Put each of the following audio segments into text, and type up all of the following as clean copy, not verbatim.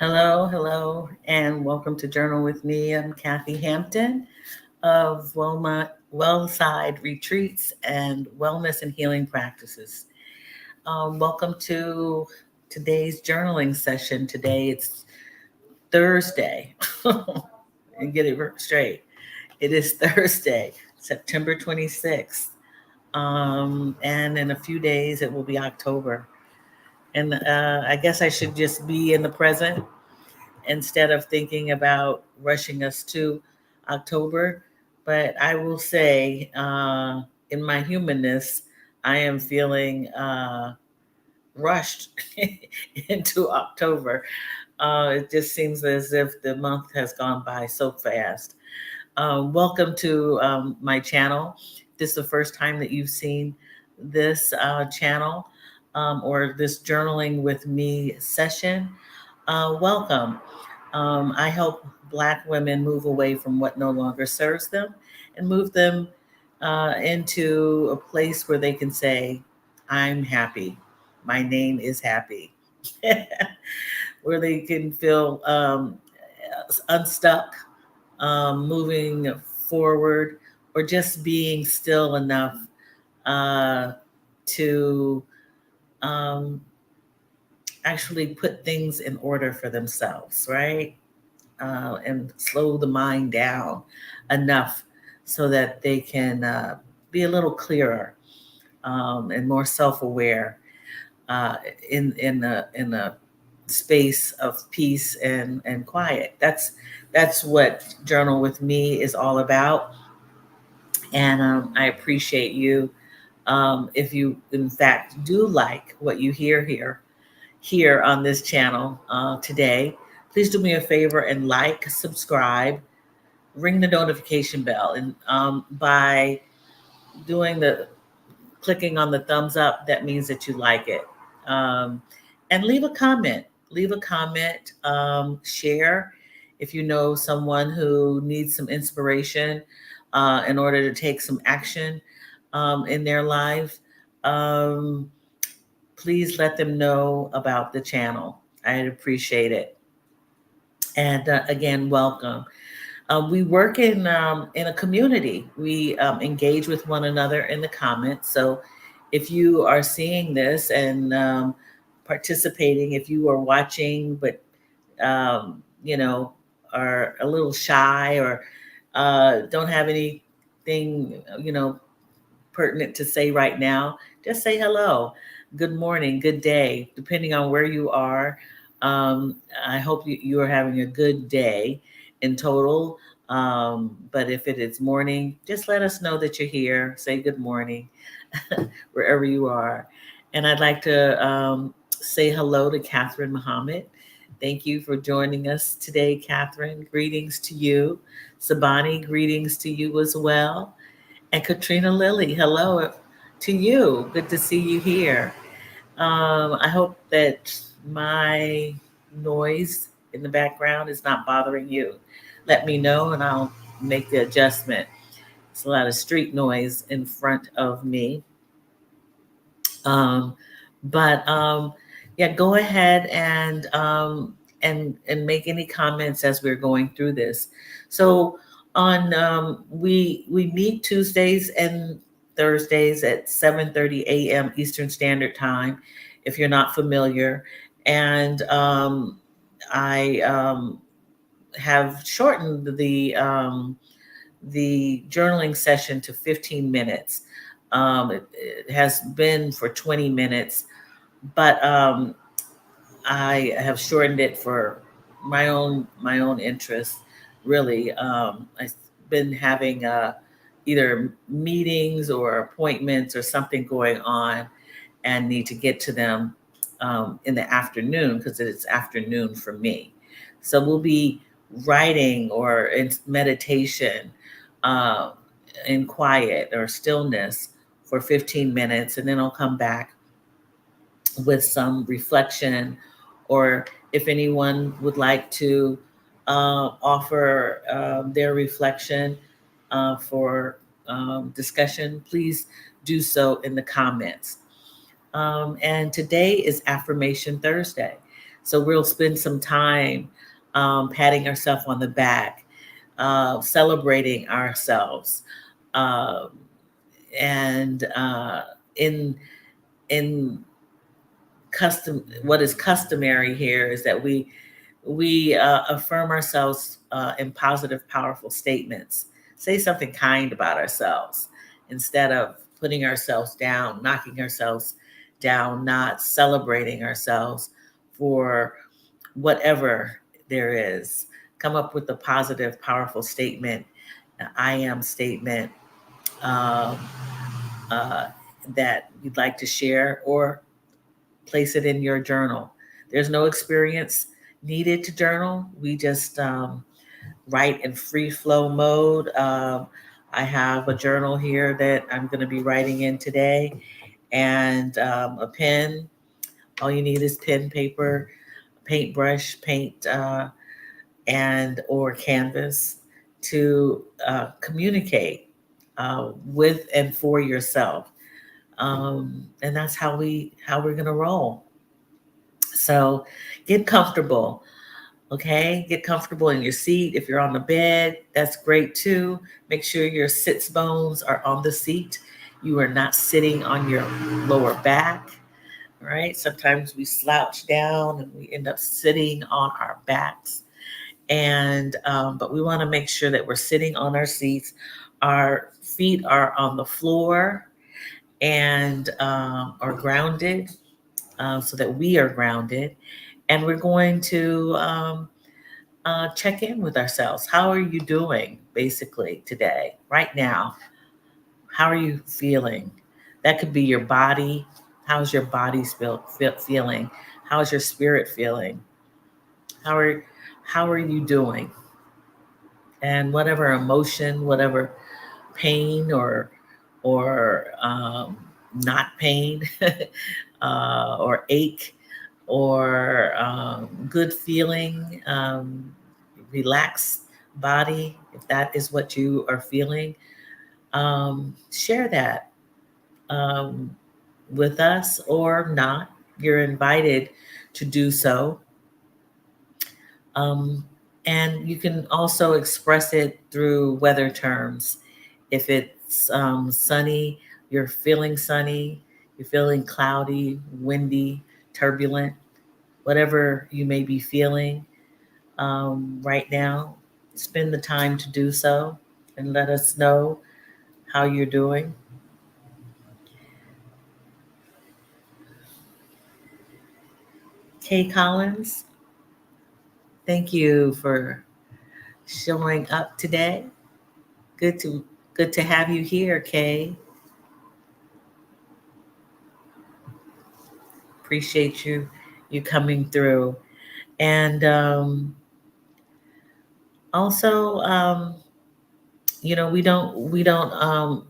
Hello, and welcome to Journal with Me. I'm Kathy Hampton of Wellside Retreats and Wellness and Healing Practices. Welcome to today's journaling session. Today it's Thursday, and get it straight. It is Thursday, September 26th, and in a few days it will be October. And I guess I should just be in the present instead of thinking about rushing us to October. But I will say, in my humanness, I am feeling rushed into October. It just seems as if the month has gone by so fast. Welcome to my channel. If this is the first time that you've seen this channel or this journaling with me session. Welcome. I help Black women move away from what no longer serves them and move them into a place where they can say, I'm happy. My name is happy. Where they can feel unstuck, moving forward, or just being still enough to um, actually put things in order for themselves, right? And slow the mind down enough so that they can be a little clearer and more self-aware uh, in a space of peace and quiet. That's what Journal with Me is all about, and I appreciate you. If you, in fact, do like what you hear here on this channel today, please do me a favor and like, subscribe, ring the notification bell, and by doing the clicking on the thumbs up, that means that you like it. Um, and leave a comment. Leave a comment. Share if you know someone who needs some inspiration in order to take some action in their life. Um, Please let them know about the channel. I'd appreciate it. And again, welcome. We work in a community. We engage with one another in the comments. So if you are seeing this and participating, if you are watching but you know are a little shy or don't have anything pertinent to say right now, just say hello, good morning, good day, depending on where you are. I hope you are having a good day in total. But if it is morning, just let us know that you're here. Say good morning wherever you are. And I'd like to say hello to Catherine Muhammad. Thank you for joining us today, Catherine. Greetings to you. Sabani, greetings to you as well. And Katrina Lilly, hello to you. Good to see you here. I hope that my noise in the background is not bothering you. Let me know and I'll make the adjustment. It's a lot of street noise in front of me. Um, but yeah, go ahead and make any comments as we're going through this. So on we meet Tuesdays and Thursdays at 7:30 a.m. Eastern Standard Time. If you're not familiar, and I have shortened the journaling session to 15 minutes. It has been for 20 minutes, but I have shortened it for my own interest. Really, I've been having either meetings or appointments or something going on, and need to get to them in the afternoon because it's afternoon for me. So we'll be writing or in meditation, uh, in quiet or stillness for 15 minutes, and then I'll come back with some reflection, or if anyone would like to offer their reflection for discussion, please do so in the comments. And today is Affirmation Thursday. So we'll spend some time patting ourselves on the back, celebrating ourselves, um, and in in what is customary here is that we affirm ourselves in positive, powerful statements. Say something kind about ourselves instead of putting ourselves down, knocking ourselves down, not celebrating ourselves for whatever there is. Come up with a positive, powerful statement, an I am statement, um, uh, that you'd like to share, or place it in your journal. There's no experience needed to journal. We just write in free flow mode. I have a journal here that I'm going to be writing in today, and a pen. All you need is pen, paper, paintbrush, paint, and or canvas to communicate with and for yourself. And that's how we're gonna roll. So get comfortable. Okay, get comfortable in your seat. If you're on the bed, that's great too. Make sure your sits bones are on the seat. You are not sitting on your lower back. All right. Sometimes we slouch down and we end up sitting on our backs. And but we want to make sure that we're sitting on our seats. Our feet are on the floor and are grounded, so that we are grounded. And we're going to check in with ourselves. How are you doing, basically, today, right now? How are you feeling? That could be your body. How's your body feeling? How's your spirit feeling? How are how are you doing? And whatever emotion, whatever pain or not pain, or ache, or good feeling, relaxed body, if that is what you are feeling, share that um, with us or not. You're invited to do so. Um, and you can also express it through weather terms. If it's sunny, you're feeling sunny, you're feeling cloudy, windy, turbulent, whatever you may be feeling right now, spend the time to do so and let us know how you're doing. Kay Collins, thank you for showing up today. Good to good to have you here, Kay. Appreciate you coming through. And also, we don't.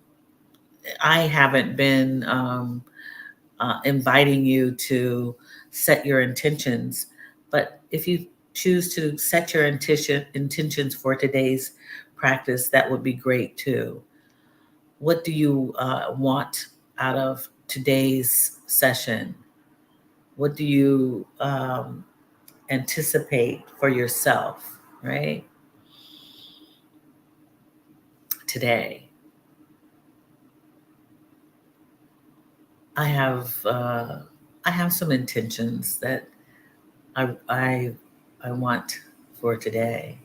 I haven't been inviting you to set your intentions, but if you choose to set your intentions for today's practice, that would be great too. What do you want out of today's session? What do you anticipate for yourself, right? Today, I have uh, I have some intentions that I want for today.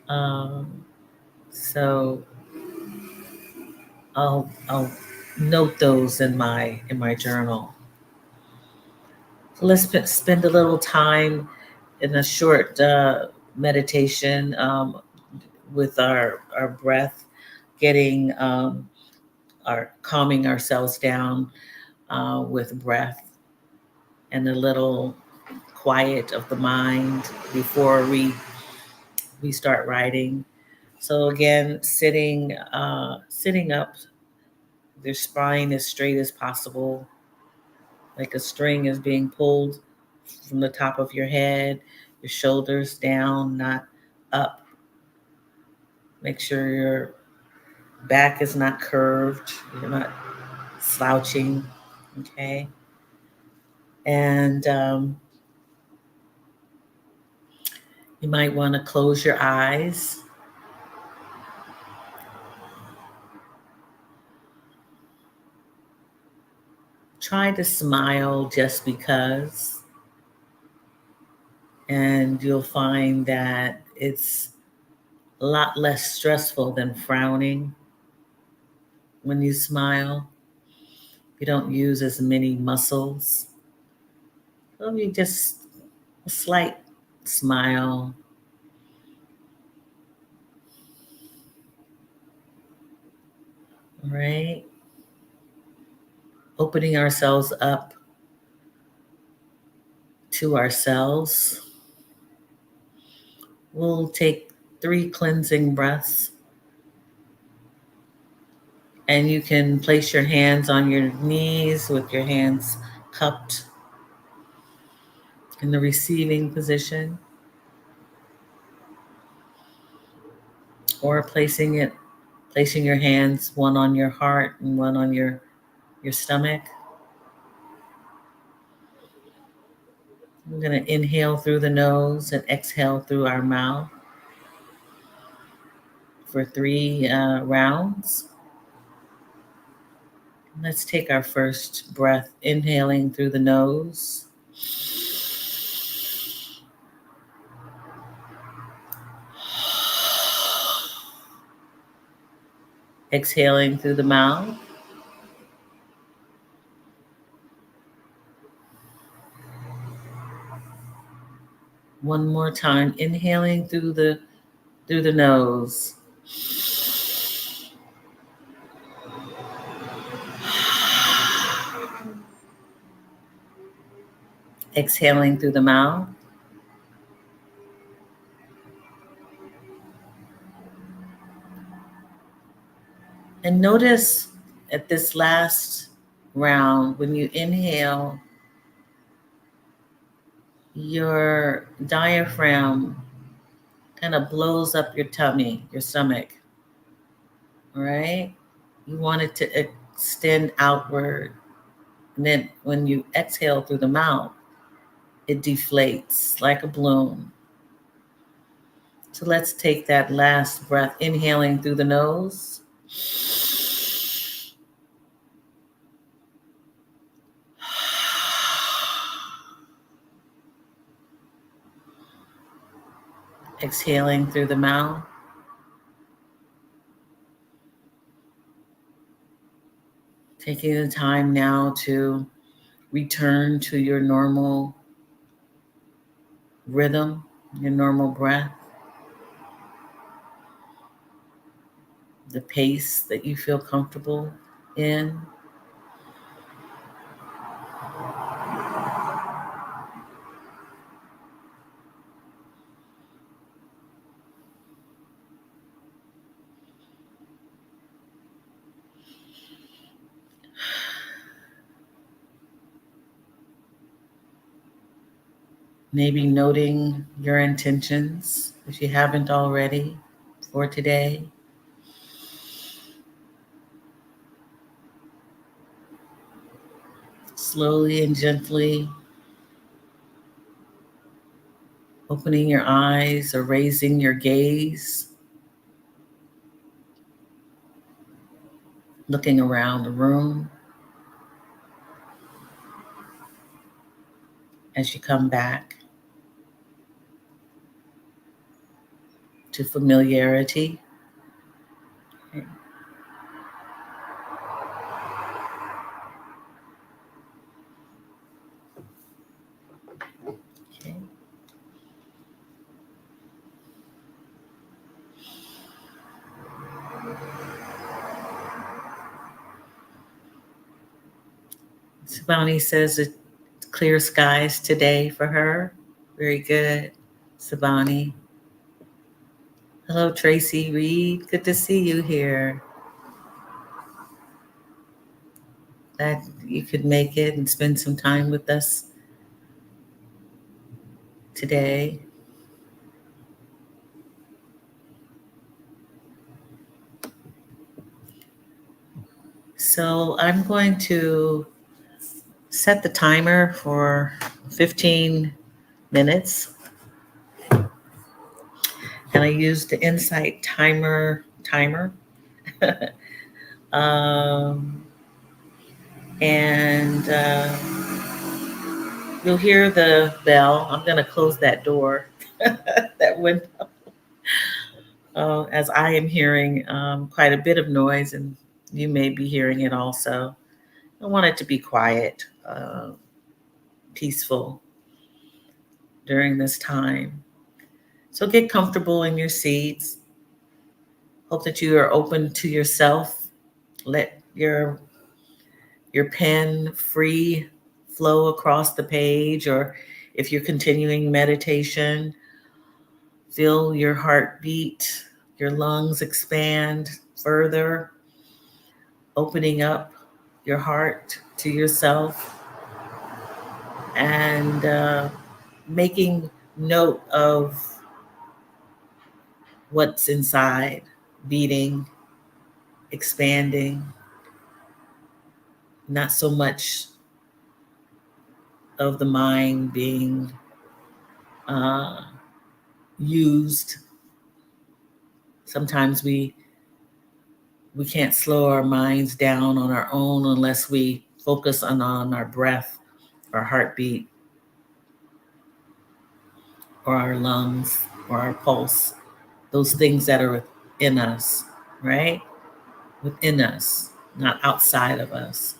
um, so I'll note those in my journal. So let's spend a little time in a short meditation with our breath, getting our calming ourselves down with breath, and a little quiet of the mind before we start writing. So again, sitting up, your spine as straight as possible, like a string is being pulled from the top of your head, your shoulders down, not up. Make sure your back is not curved, you're not slouching. Okay. And you might want to close your eyes. Try to smile just because, and you'll find that it's a lot less stressful than frowning when you smile. You don't use as many muscles. So you just a slight smile. All right. Opening ourselves up to ourselves. We'll take 3 cleansing breaths, and you can place your hands on your knees with your hands cupped in the receiving position, or placing your hands one on your heart and one on your stomach. We're going to inhale through the nose and exhale through our mouth for 3 rounds. Let's take our first breath, inhaling through the nose. Exhaling through the mouth. One more time, inhaling through the nose. Exhaling through the mouth. And notice at this last round, when you inhale, your diaphragm kind of blows up your tummy, your stomach. All right? You want it to extend outward. And then when you exhale through the mouth, it deflates like a balloon. So let's take that last breath, inhaling through the nose. Exhaling through the mouth. Taking the time now to return to your normal rhythm, your normal breath, the pace that you feel comfortable in. Maybe noting your intentions, if you haven't already, for today. Slowly and gently opening your eyes or raising your gaze, looking around the room as you come back to familiarity. Okay. Sabani says it's clear skies today for her. Very good, Sabani. Hello, Tracy Reed. Good to see you here. Glad you could make it and spend some time with us today. So I'm going to set the timer for 15 minutes. And I used the Insight timer. um, and you'll hear the bell. I'm going to close that door, that window, as I am hearing quite a bit of noise, and you may be hearing it also. I want it to be quiet, peaceful during this time. So get comfortable in your seats. Hope that you are open to yourself. Let your pen free flow across the page, or if you're continuing meditation, feel your heartbeat, your lungs expand further, opening up your heart to yourself, and making note of what's inside, beating, expanding, not so much of the mind being used. Sometimes we can't slow our minds down on our own unless we focus on our breath, our heartbeat, or our lungs, or our pulse, those things that are within us, right? Within us, not outside of us.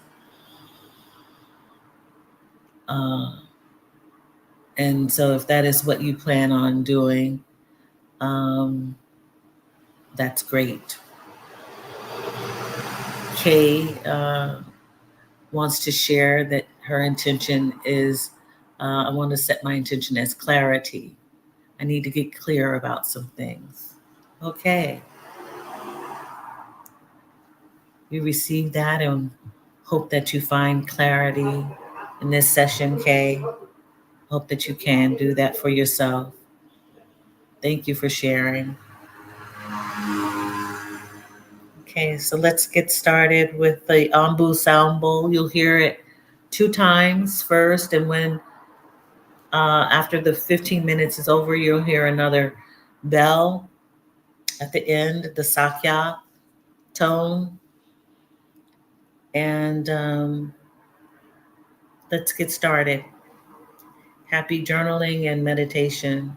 And so if that is what you plan on doing, that's great. Kay wants to share that her intention is, I want to set my intention as clarity. I need to get clear about some things. Okay. We received that and hope that you find clarity in this session, Kay. Hope that you can do that for yourself. Thank you for sharing. Okay, so let's get started with the Ambu sound bowl. You'll hear it 2 times first, and when after the 15 minutes is over, you'll hear another bell at the end, the Sakya tone. And let's get started. Happy journaling and meditation.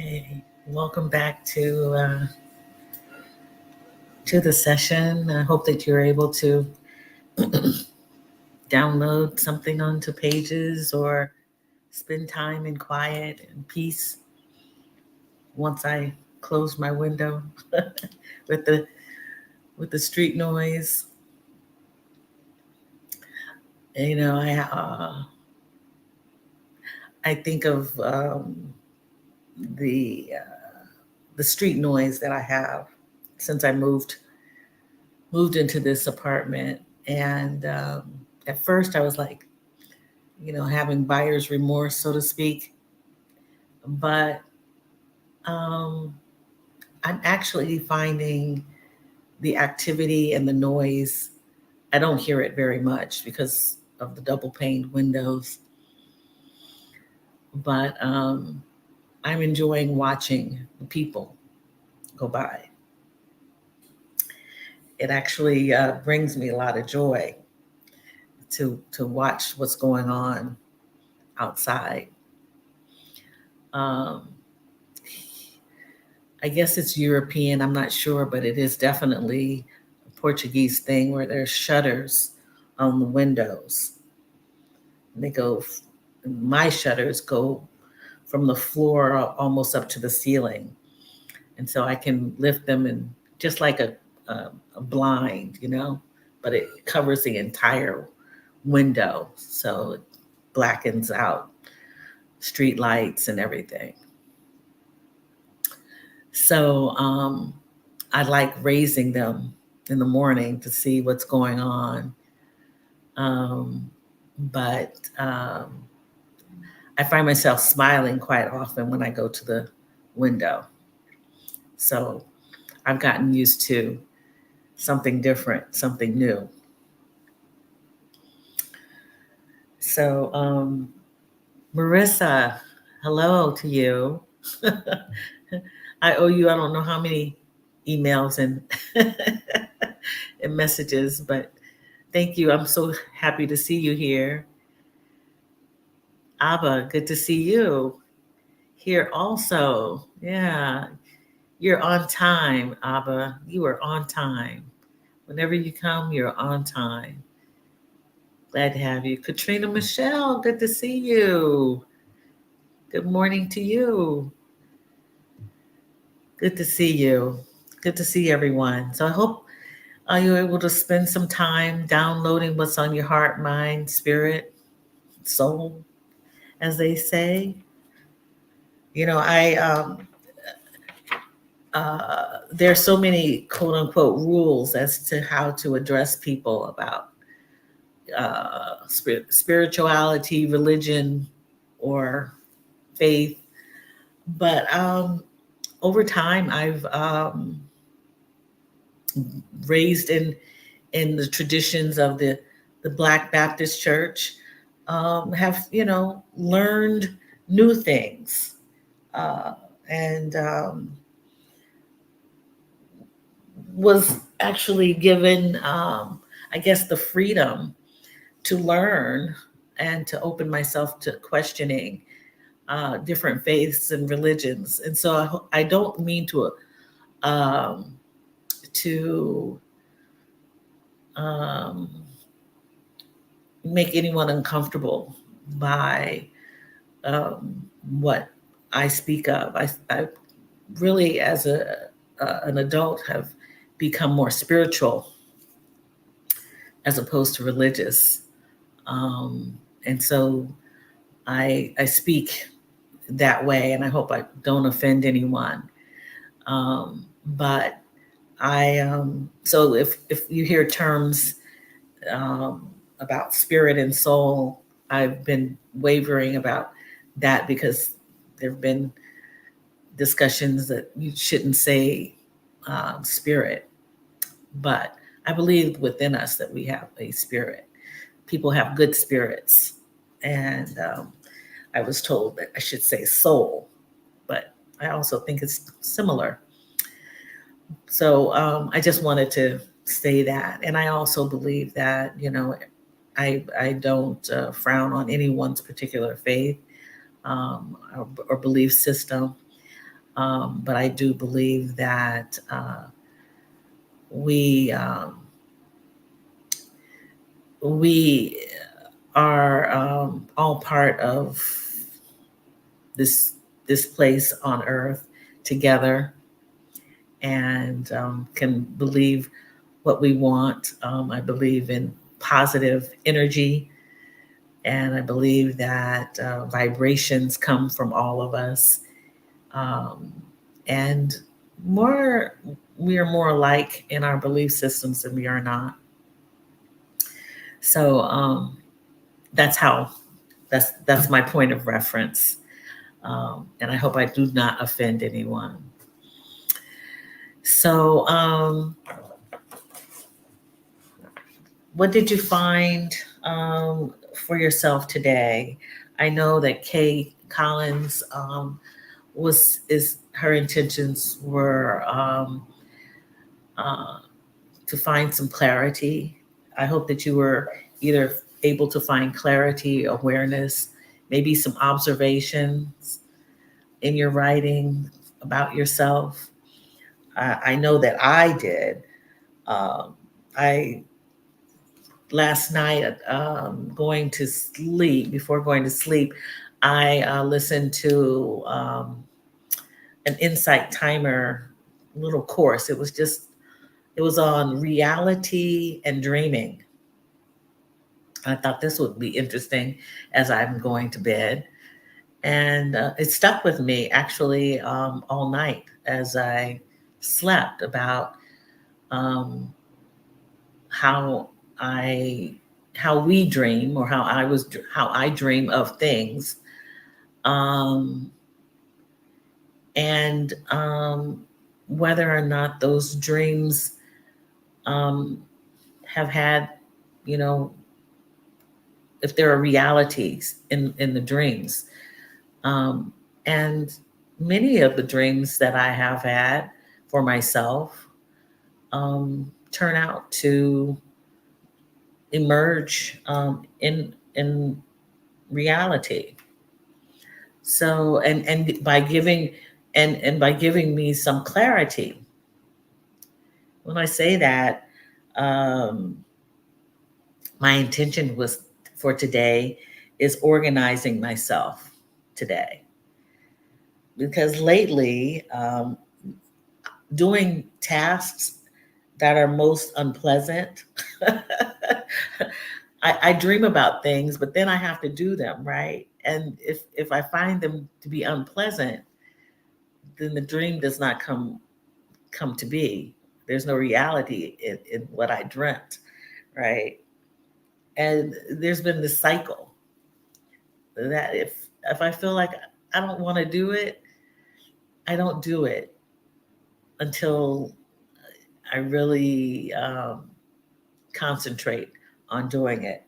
Okay, welcome back to the session. I hope that you're able to download something onto Pages or spend time in quiet and peace once I close my window with the street noise. You know, I think of the the street noise that I have since I moved into this apartment. And at first, I was like, having buyer's remorse, so to speak. But um, I'm actually finding the activity and the noise. I don't hear it very much because of the double paned windows, but I'm enjoying watching the people go by. It actually brings me a lot of joy to watch what's going on outside. Um, I guess it's European. I'm not sure, but it is definitely a Portuguese thing where there's shutters on the windows. And they go. My shutters go from the floor almost up to the ceiling, and so I can lift them and just like a blind, but it covers the entire window, so it blackens out street lights and everything. So I like raising them in the morning to see what's going on. Um, but I find myself smiling quite often when I go to the window. So I've gotten used to something different, something new. So, Marissa, hello to you. I owe you, I don't know how many emails and, and messages, but thank you. I'm so happy to see you here. Abba, good to see you here also. Yeah, you're on time, Abba. You are on time. Whenever you come, you're on time. Glad to have you. Katrina Michelle, good to see you. Good morning to you. Good to see you. Good to see everyone. So I hope you're able to spend some time downloading what's on your heart, mind, spirit, soul, as they say. There's so many quote unquote rules as to how to address people about spirituality, religion, or faith. But over time, I've raised in the traditions of the Black Baptist Church, have learned new things, uh, and was actually given, I guess, the freedom to learn and to open myself to questioning different faiths and religions. And so I don't mean um, to um, make anyone uncomfortable by what I speak of. I really, as an adult, have become more spiritual as opposed to religious, and so I speak that way, and I hope I don't offend anyone. But so if you hear terms about spirit and soul, I've been wavering about that because there have been discussions that you shouldn't say spirit, but I believe within us that we have a spirit. People have good spirits, and I was told that I should say soul, but I also think it's similar. So I just wanted to say that, and I also believe that I don't frown on anyone's particular faith or belief system. But I do believe that we we are all part of this this place on earth together, and can believe what we want. I believe in positive energy, and I believe that vibrations come from all of us, um, and more we are more alike in our belief systems than we are not. So that's how that's my point of reference, and I hope I do not offend anyone. So, what did you find for yourself today? I know that Kay Collins was is her intentions were uh, to find some clarity. I hope that you were either able to find clarity, awareness, maybe some observations in your writing about yourself. I know that I did. Um, I last night going to sleep before going to sleep, I listened to an insight timer little course. It was on reality and dreaming. I thought this would be interesting as I'm going to bed. And it stuck with me actually all night as I slept about um, how I how we dream, or how I dream of things, um, and whether or not those dreams um, have had, you know, if there are realities in the dreams. Um, and many of the dreams that I have had for myself turn out to emerge in reality. So and by giving and by giving me some clarity. When I say that, um, my intention was for today is organizing myself today, because lately doing tasks that are most unpleasant. I dream about things, but then I have to do them, right? And if I find them to be unpleasant, then the dream does not come to be. There's no reality in what I dreamt, right? And there's been this cycle that if I feel like I don't want to do it, I don't do it until I really concentrate on doing it.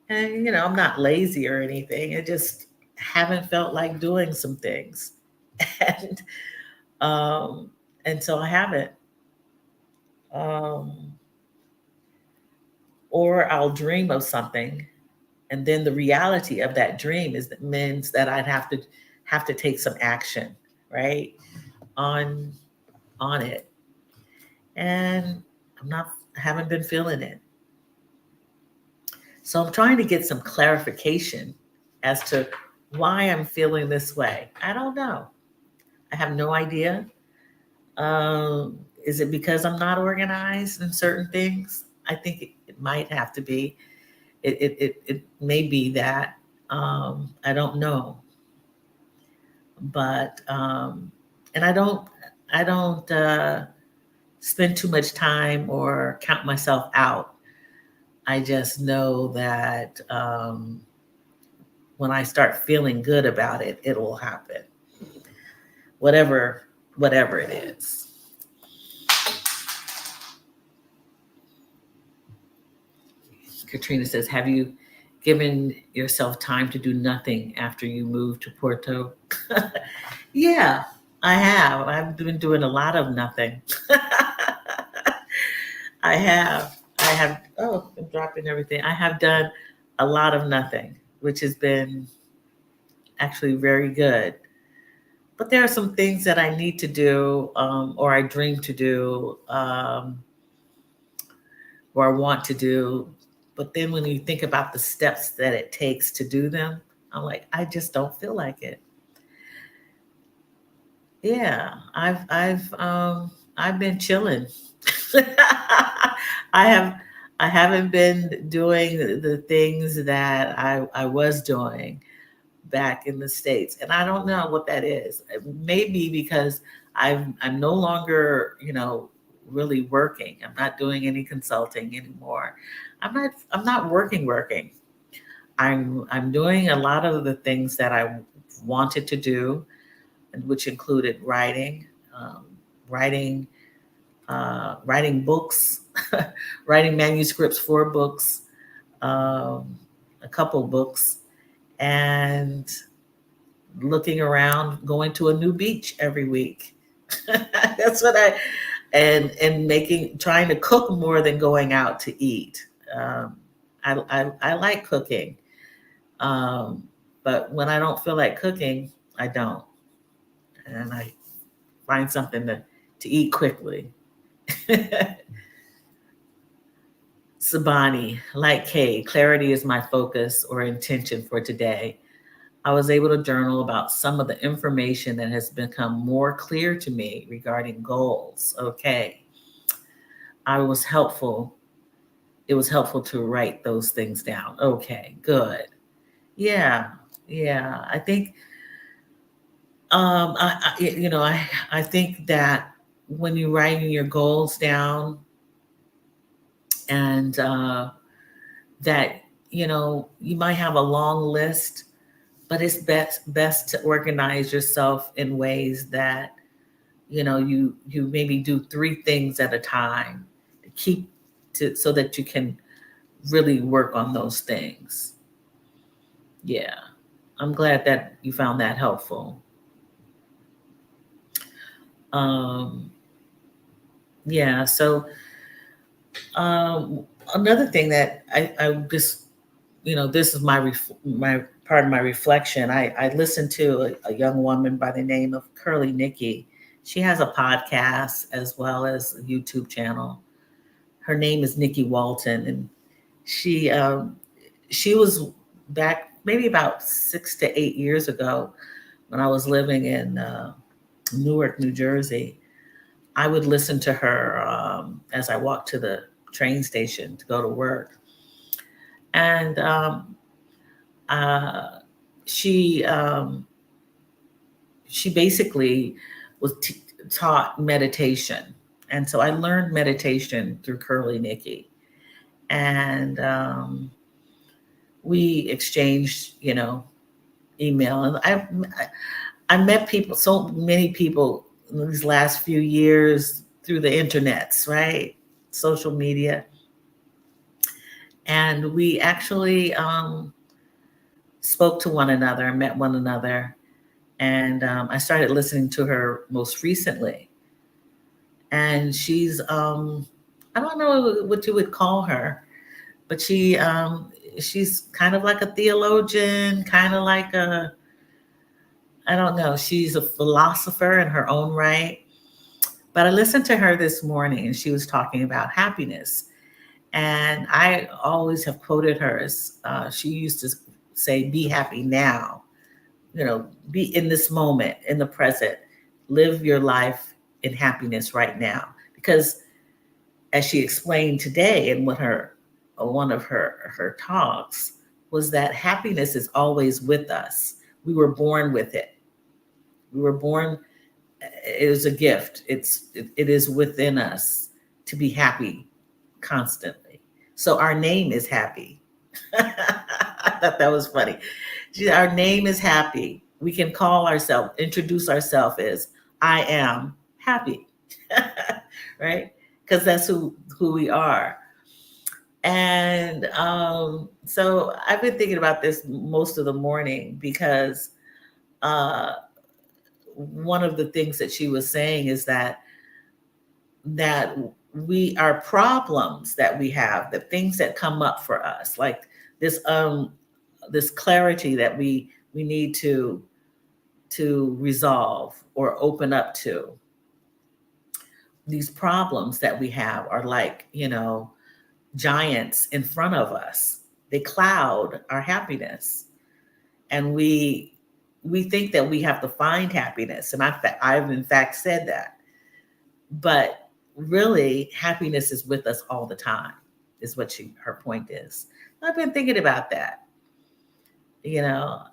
And I'm not lazy or anything. I just haven't felt like doing some things, and um, and so I haven't. Um, or I'll dream of something, and then the reality of that dream is that means that I'd have to take some action, right, on on it, and I haven't been feeling it. So I'm trying to get some clarification as to why I'm feeling this way. I don't know. I have no idea. Is it because I'm not organized in certain things? I think it might have to be. It may be that. I don't know. But and I don't spend too much time or count myself out. I just know that when I start feeling good about it, it will happen. Whatever whatever it is. Katrina says, "Have you given yourself time to do nothing after you moved to Porto?" Yeah, I have. I've been doing a lot of nothing. I have. I have. Oh, I'm dropping everything. I have done a lot of nothing, which has been actually very good. But there are some things that I need to do, or I dream to do, or I want to do. But then when you think about the steps that it takes to do them, I'm like, I just don't feel like it. Yeah, I've been chilling. I have I haven't been doing the things that I was doing back in the States. And I don't know what that is. Maybe because I'm no longer, really working. I'm not doing any consulting anymore. I'm not working. I'm doing a lot of the things that I wanted to do, and which included writing, writing, writing books, writing manuscripts for books, um, a couple books, and looking around, going to a new beach every week. That's what and making, trying to cook more than going out to eat. Um, I like cooking, um, but when I don't feel like cooking, I don't, and I find something to eat quickly. Sabani, like Kay, clarity is my focus or intention for today. I was able to journal about some of the information that has become more clear to me regarding goals. Okay. I was helpful. It was helpful to write those things down. Okay, good. Yeah. Yeah. I think I think that when you're writing your goals down, and that, you might have a long list, but it's best to organize yourself in ways that, you maybe do three things at a time to keep to so that you can really work on those things. Yeah, I'm glad that you found that helpful. um yeah, so another thing that I just, this is my part of my reflection. I listened to a young woman by the name of Curly Nikki. She has a podcast as well as a YouTube channel. Her name is Nikki Walton, and she um, she was back maybe about 6 to 8 years ago when I was living in Newark, New Jersey. I would listen to her as I walked to the train station to go to work, and uh, she she basically was taught meditation, and so I learned meditation through Curly Nikki, and we exchanged, email, and I met people, so many people in these last few years through the internets, right, social media, and we actually spoke to one another, met one another, and I started listening to her most recently. And I don't know what you would call her, but she's kind of like a theologian, kind of like I don't know, she's a philosopher in her own right. But I listened to her this morning and she was talking about happiness. And I always have quoted her as she used to say, be happy now, be in this moment, in the present, live your life in happiness right now. Because as she explained today in one of her talks, was that happiness is always with us. We were born with it. We were born, it is a gift. It is within us to be happy constantly. So our name is happy. I thought that was funny. Our name is happy. We can call ourselves, introduce ourselves as I am happy, right? Because that's who we are. And so I've been thinking about this most of the morning because uh, one of the things that she was saying is that we our problems that we have, the things that come up for us, like this this clarity that we need to resolve or open up to. These problems that we have are like, giants in front of us. They cloud our happiness. And we think that we have to find happiness. And I've in fact said that. But really, happiness is with us all the time, is what her point is. I've been thinking about that, you know,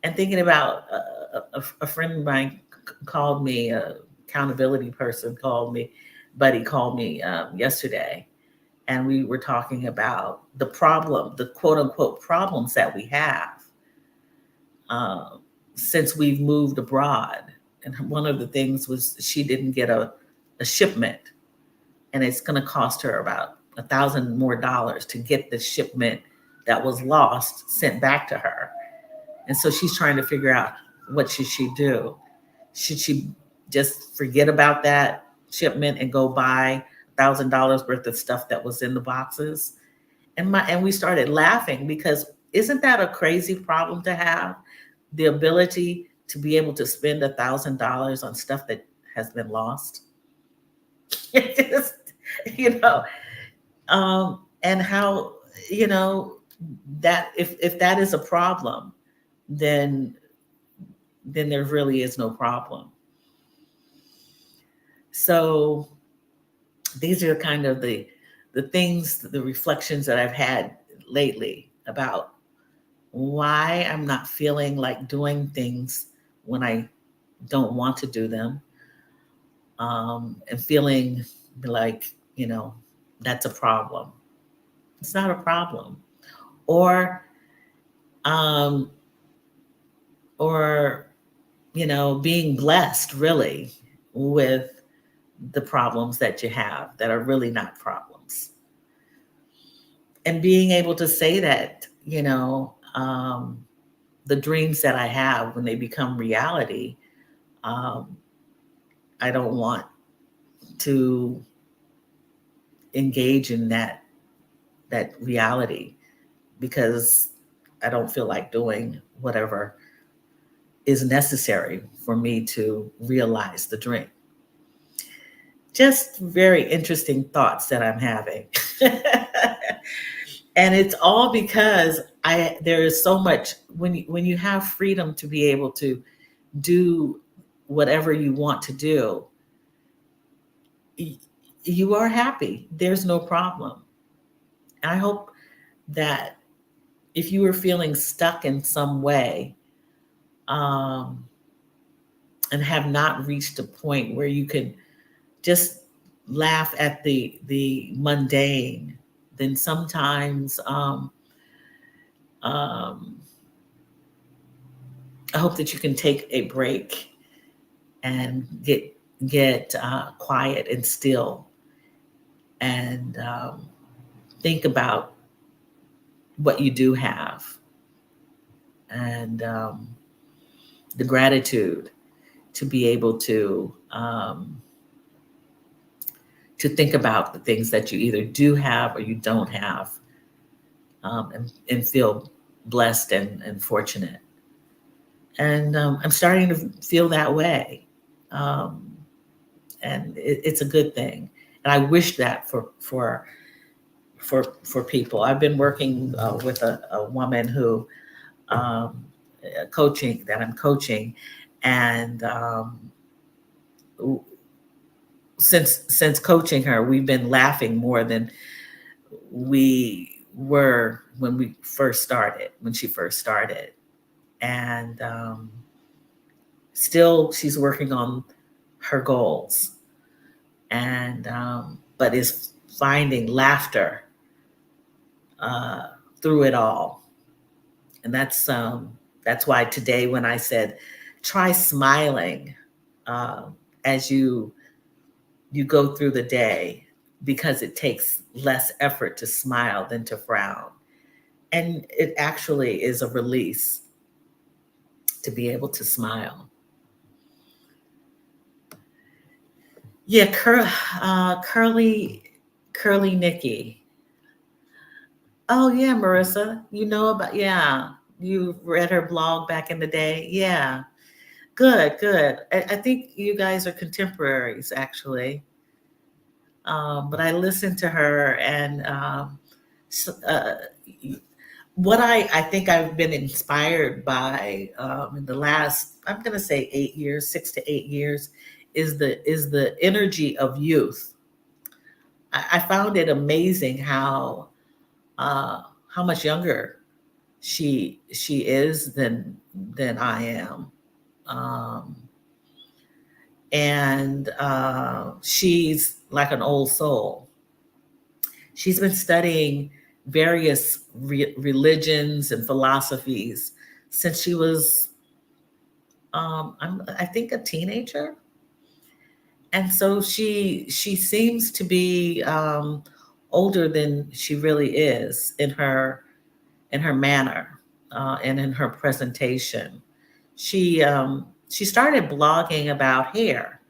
and thinking about a friend of mine called me, a accountability person called me, buddy called me yesterday, and we were talking about the problem, the quote unquote problems that we have uh, since we've moved abroad. And one of the things was she didn't get a shipment, and it's going to cost her about $1,000 more to get the shipment that was lost sent back to her. And so she's trying to figure out, what should she do? Should she just forget about that shipment and go buy $1,000 worth of stuff that was in the boxes? And we started laughing, because isn't that a crazy problem to have? The ability to be able to spend $1,000 on stuff that has been lost. It just, you know, and how, that if that is a problem, then there really is no problem. So these are kind of the things, the reflections that I've had lately about why I'm not feeling like doing things when I don't want to do them, and feeling like, that's a problem. It's not a problem. Or, um, or, being blessed really with the problems that you have that are really not problems. And being able to say that, the dreams that I have, when they become reality, um, I don't want to engage in that reality, because I don't feel like doing whatever is necessary for me to realize the dream. Just very interesting thoughts that I'm having. And it's all because there is so much, when you have freedom to be able to do whatever you want to do, you are happy. There's no problem. And I hope that if you were feeling stuck in some way, um, and have not reached a point where you can just laugh at the mundane, then sometimes, um, I hope that you can take a break and get quiet and still, and think about what you do have, and the gratitude to be able to think about the things that you either do have or you don't have, and feel blessed and fortunate. And I'm starting to feel that way, um, and it's a good thing. And I wish that for people. I've been working with a woman who, um, I'm coaching, and since coaching her, we've been laughing more than we were when she first started, and still she's working on her goals, and but is finding laughter uh, through it all. And that's why today, when I said try smiling as you go through the day, because it takes less effort to smile than to frown. And it actually is a release to be able to smile. Yeah, Curly Nikki. Oh yeah, Marissa, you know about, yeah. You read her blog back in the day. Yeah. Good, good. I think you guys are contemporaries, actually. But I listened to her, and what I think I've been inspired by in the last, I'm going to say 8 years, 6 to 8 years, is the energy of youth. I found it amazing how much younger she is than I am. Um, and she's like an old soul. She's been studying various religions and philosophies since she was, I think, a teenager. And so she seems to be older than she really is in her manner and in her presentation. She started blogging about hair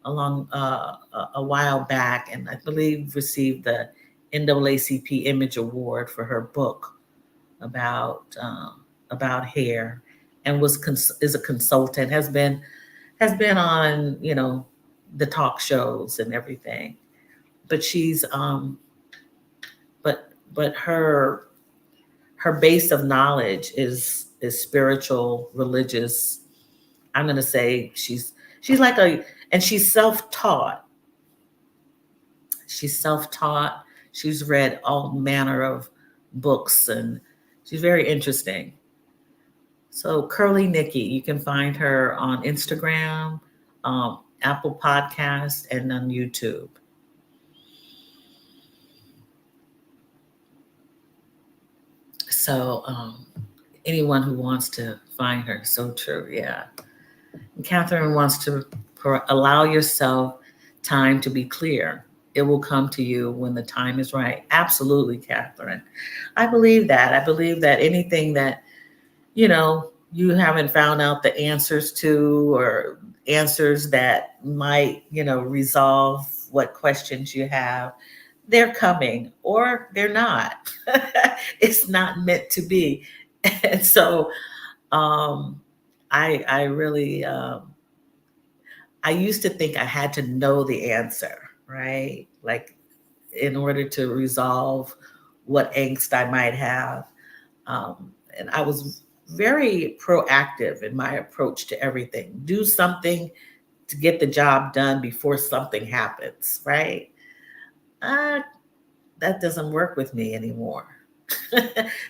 along a while back, and I believe received the NAACP Image Award for her book about hair, and is a consultant, has been on the talk shows and everything. But she's but her base of knowledge is spiritual, religious. I'm going to say she's like a and she's self-taught. She's self-taught. She's read all manner of books, and she's very interesting. So Curly Nikki, you can find her on Instagram, Apple Podcast, and on YouTube. So anyone who wants to find her, so true, yeah. And Catherine wants to allow yourself time to be clear. It will come to you when the time is right. Absolutely, Catherine. I believe that. I believe that anything that you haven't found out the answers to, or answers that might resolve what questions you have, they're coming or they're not. It's not meant to be. And so um I really I used to think I had to know the answer, right? Like, in order to resolve what angst I might have. And I was very proactive in my approach to everything. Do something to get the job done before something happens, right? Uh, that doesn't work with me anymore.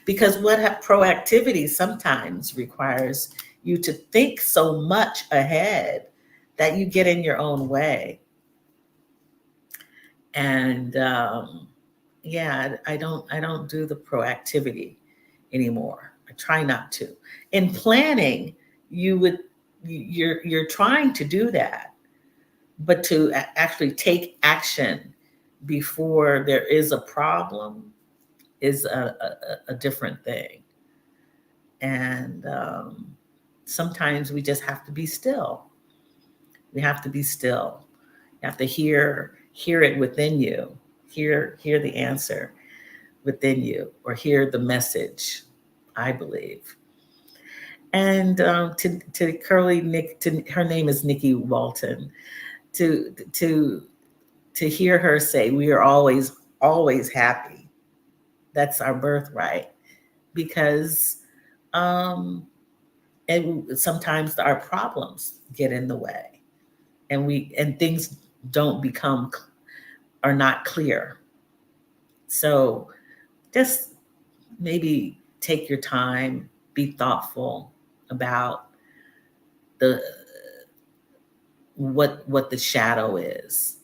Because proactivity sometimes requires you to think so much ahead that you get in your own way. And yeah, I don't do the proactivity anymore. I try not to. In planning, you're trying to do that, but to actually take action before there is a problem is a different thing. And sometimes we just have to be still. We have to be still. You have to hear it within you. Hear the answer within you, or hear the message, I believe. And to Curly Nick, to her name is Nikki Walton. To to hear her say, "We are always happy." That's our birthright, because um, and sometimes our problems get in the way, and things don't become are not clear. So just maybe take your time, be thoughtful about the what the shadow is.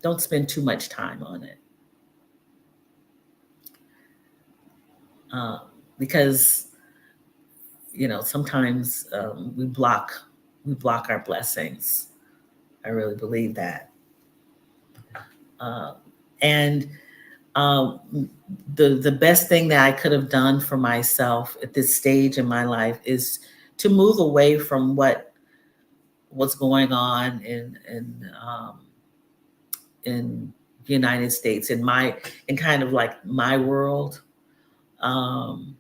Don't spend too much time on it, uh, because sometimes we block our blessings. I really believe that. Uh, and um, the best thing that I could have done for myself at this stage in my life is to move away from what's going on in the United States, in kind of like my world, um,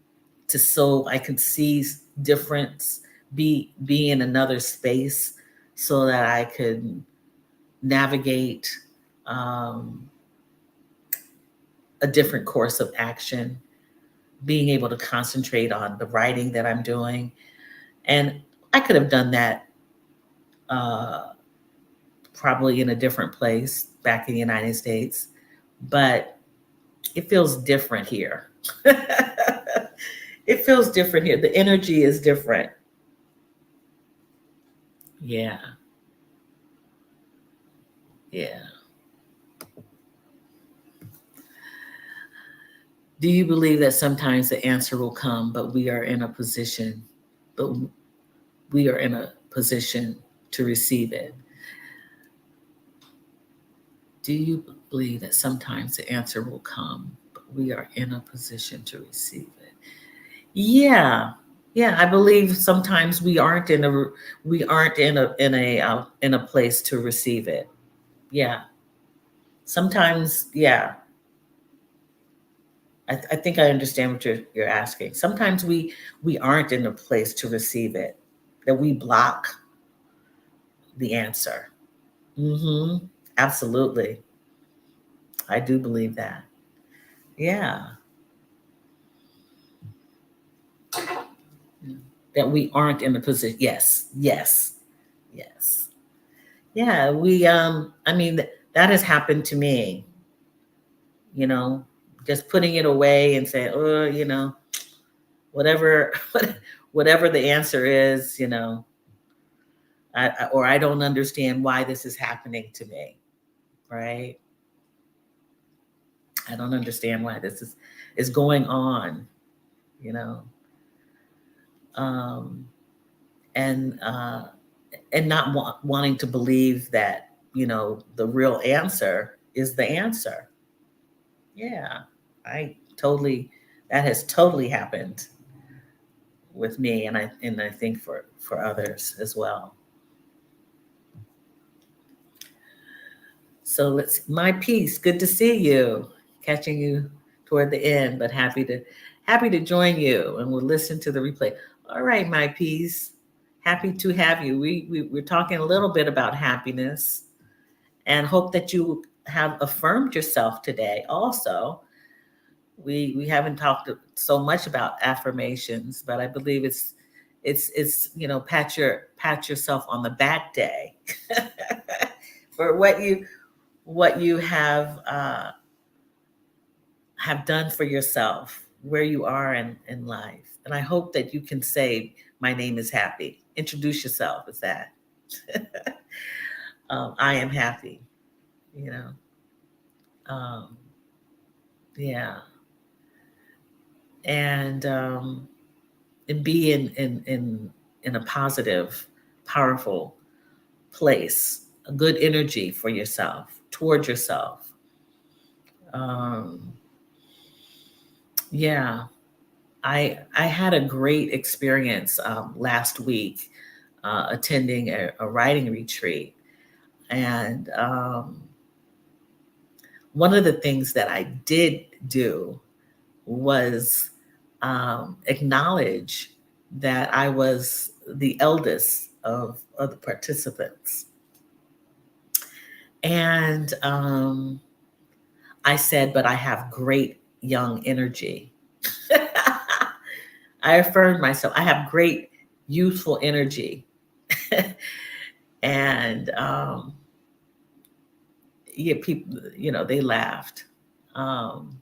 to so I could see difference be in another space so that I could navigate um, a different course of action, being able to concentrate on the writing that I'm doing. And I could have done that uh, probably in a different place back in the United States, but it feels different here. It feels different here. The energy is different. Yeah, yeah. Do you believe that sometimes the answer will come, but but we are in a position to receive it? Do you believe that sometimes the answer will come, but we are in a position to receive it? Yeah. Yeah, I believe sometimes we aren't in a place to receive it. Yeah. Sometimes, yeah. I think I understand what you're asking. Sometimes we aren't in a place to receive it, that we block the answer. Mm-hmm. Absolutely. I do believe that. Yeah. That we aren't in a position. Yes. Yes. Yes. Yeah. I mean, that has happened to me, you know, just putting it away and saying, oh, whatever, whatever the answer is, or I don't understand why this is happening to me, right? I don't understand why is going on, you know, um, and not wanting to believe that the real answer is the answer. Yeah, I totally that has totally happened with me, and I think for others as well. So let's my piece. Good to see you. Catching you toward the end, but happy to join you, and we'll listen to the replay. All right, my piece. Happy to have you. We're talking a little bit about happiness, and hope that you have affirmed yourself today. Also, we haven't talked so much about affirmations, but I believe it's pat yourself on the back day for what you have done for yourself, where you are in life. And I hope that you can say, my name is happy. Introduce yourself as that. I am happy, you know. Um, yeah. And and be in a positive, powerful place, a good energy for yourself, toward yourself. Um, yeah. I had a great experience last week attending a writing retreat, and one of the things that I did do was acknowledge that I was the eldest of the participants, and I said, "But I have great young energy." I affirmed myself. I have great youthful energy. And yeah, people, they laughed. Um,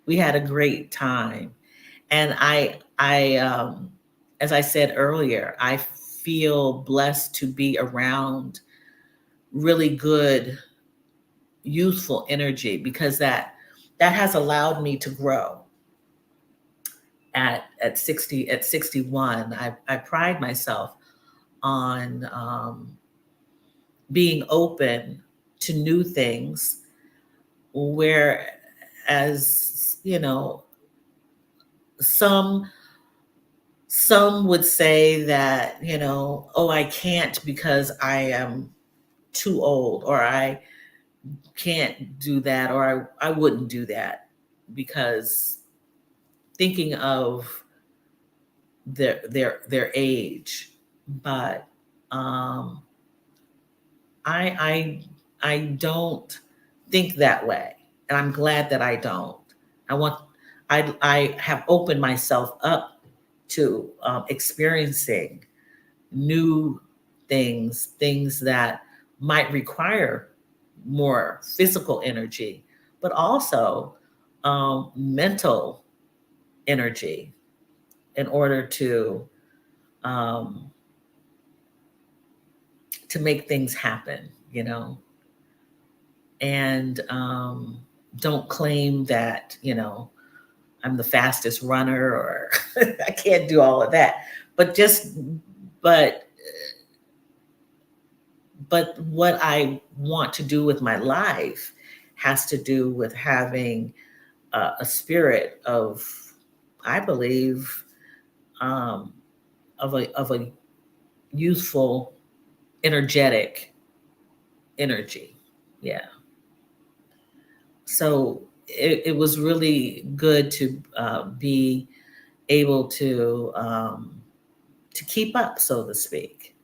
we had a great time, and as I said earlier, I feel blessed to be around really good youthful energy, because that has allowed me to grow. At 61, I pride myself on being open to new things, whereas some some would say that oh, I can't because I am too old, or I can't do that, or I wouldn't do that, because thinking of their age. but um, I I don't think that way, and I'm glad that I don't. I want I have opened myself up to experiencing new things, things that might require more physical energy, but also mental energy in order um, to make things happen, you know, and don't claim that, you know, I'm the fastest runner or I can't do all of that, but just, but, but what I want to do with my life has to do with having a spirit of, I believe, um, of a youthful, energetic energy. Yeah. So it was really good to be able to keep up, so to speak,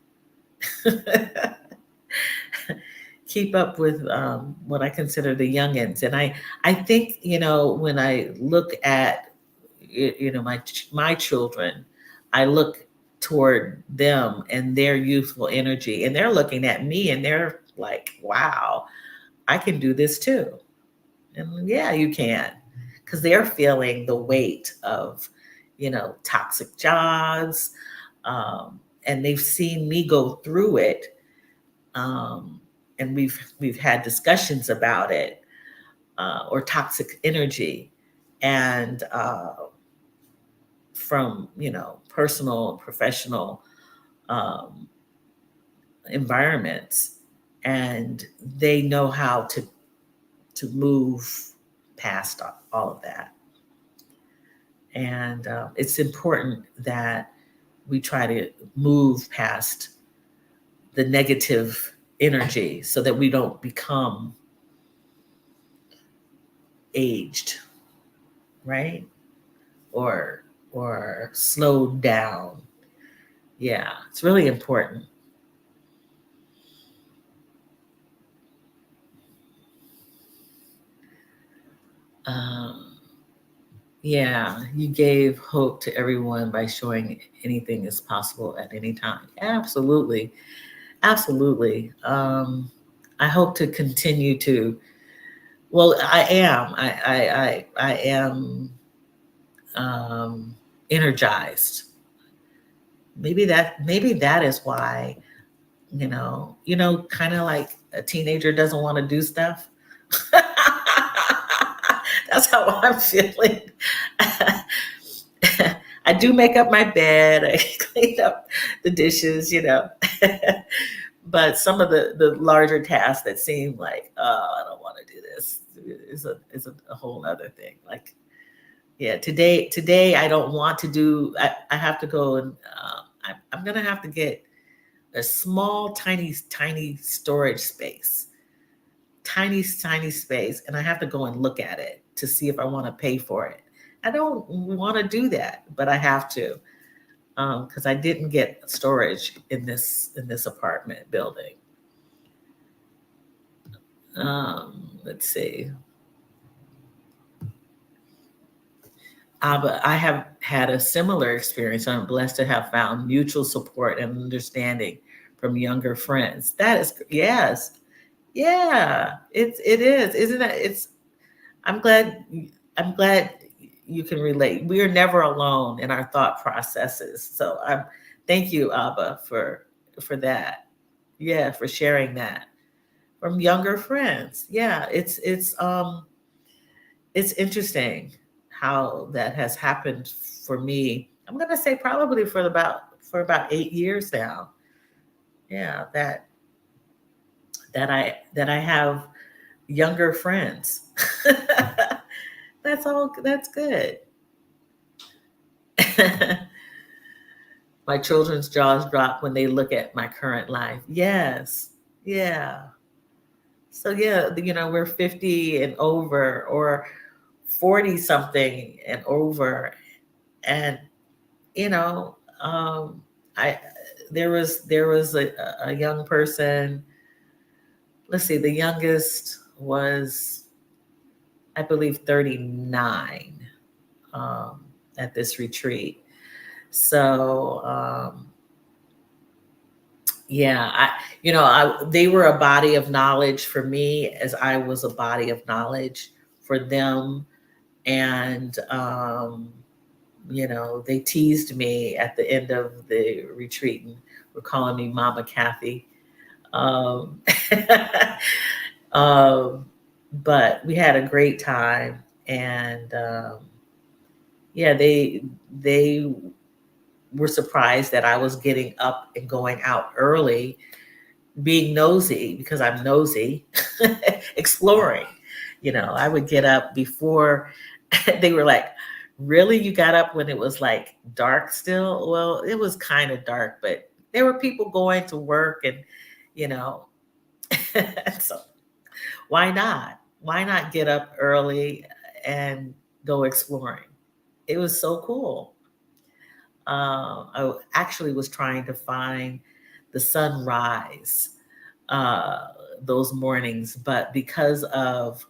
keep up with what I consider the youngins. And I think, you know, when I look at, you know, my children, I look toward them and their youthful energy, and they're looking at me and they're like, wow, I can do this too. And yeah, you can, because they're feeling the weight of, you know, toxic jobs, and they've seen me go through it, um, and we've had discussions about it, or toxic energy, and from, you know, personal and professional um, environments, and they know how to move past all of that. And it's important that we try to move past the negative energy so that we don't become aged, right? Or slowed down. Yeah, it's really important. Um, yeah, you gave hope to everyone by showing anything is possible at any time. Absolutely, absolutely. I hope to continue to. Well, I am. I am um, energized. Maybe that is why, kind of like a teenager doesn't want to do stuff. That's how I'm feeling. I do make up my bed. I clean up the dishes, but some of the larger tasks that seem like, oh, I don't want to do this, is a whole other thing. Like, yeah, today I don't want to do. I have to go and I'm gonna have to get a small, tiny storage space, tiny space, and I have to go and look at it to see if I want to pay for it. I don't want to do that, but I have to, because I didn't get storage in this apartment building. Let's see. But I have had a similar experience. I'm blessed to have found mutual support and understanding from younger friends. That is, yes, yeah, it is, isn't it? I'm glad. I'm glad you can relate. We are never alone in our thought processes. So thank you, Abba, for that. Yeah, for sharing that from younger friends. Yeah, it's interesting how that has happened for me. I'm gonna say probably for about 8 years now. Yeah, that I have younger friends. That's good. My children's jaws drop when they look at my current life. Yes. Yeah. So yeah, we're 50 and over, or 40 something and over, and you know, um, I there was a young person. Let's see, the youngest was, I believe, 39 um, at this retreat. So yeah, they were a body of knowledge for me as I was a body of knowledge for them. And they teased me at the end of the retreat and were calling me Mama Kathy. Um, um, but we had a great time, and yeah, they were surprised that I was getting up and going out early, being nosy because I'm nosy, exploring. I would get up before they were like, really? You got up when it was like dark still? Well, it was kind of dark, but there were people going to work and, you know, so why not? Why not get up early and go exploring? It was so cool. I actually was trying to find the sunrise uh, those mornings, but because of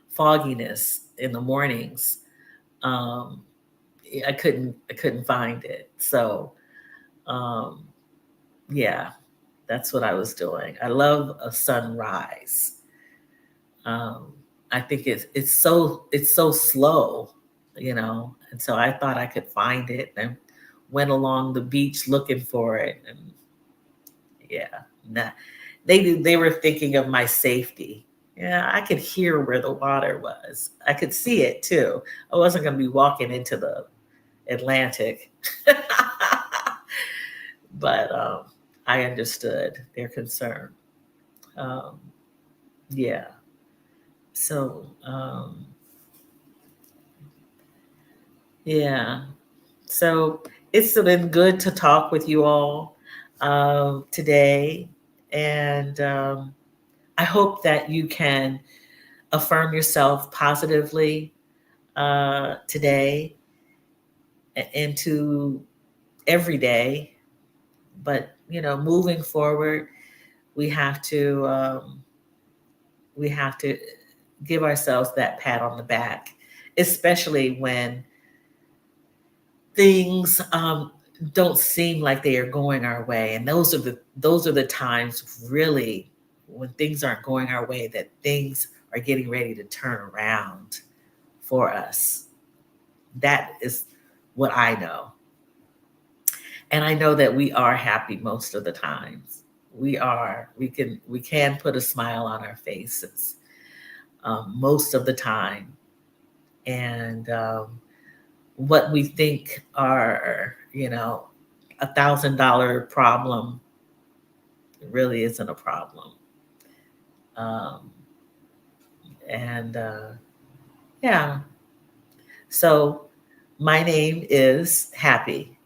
fogginess in the mornings, um, I couldn't find it. So um, yeah, that's what I was doing. I love a sunrise. Um, I think it's so slow, and so I thought I could find it and went along the beach looking for it, and yeah, nah, they were thinking of my safety. Yeah, I could hear where the water was. I could see it too. I wasn't going to be walking into the Atlantic, but I understood their concern. Um, yeah. So yeah. So it's been good to talk with you all today, and I hope that you can affirm yourself positively today into every day. But moving forward, we have to um, we have to give ourselves that pat on the back, especially when things don't seem like they are going our way. And those are the times really when things aren't going our way that things are getting ready to turn around for us. That is what I know. And I know that we are happy most of the times. We are. We can put a smile on our faces most of the time. And what we think are, $1,000 problem really isn't a problem. Um, and yeah, so my name is Happy.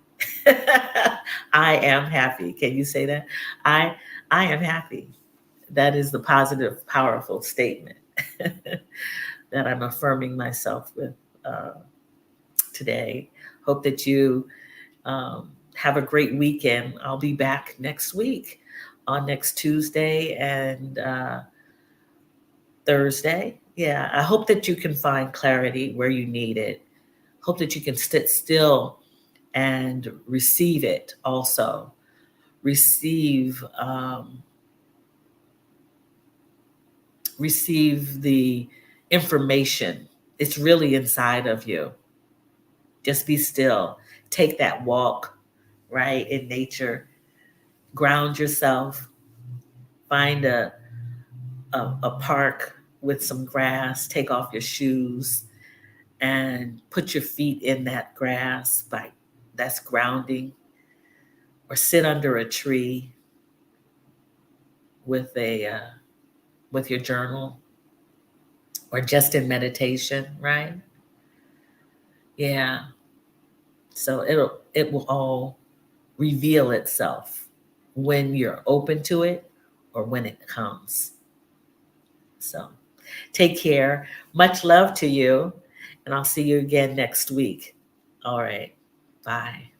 I am happy. Can you say that? I I am happy. That is the positive, powerful statement that I'm affirming myself with uh, today. Hope that you have a great weekend. I'll be back next week on next Tuesday and Thursday. Yeah, I hope that you can find clarity where you need it. Hope that you can sit still and receive it also. Receive the information. It's really inside of you. Just be still. Take that walk, right, in nature. Ground yourself. Find a park with some grass. Take off your shoes and put your feet in that grass. That's grounding. Or sit under a tree with a with your journal, or just in meditation, right? Yeah. So it will all reveal itself when you're open to it or when it comes. So take care. Much love to you. And I'll see you again next week. All right. Bye.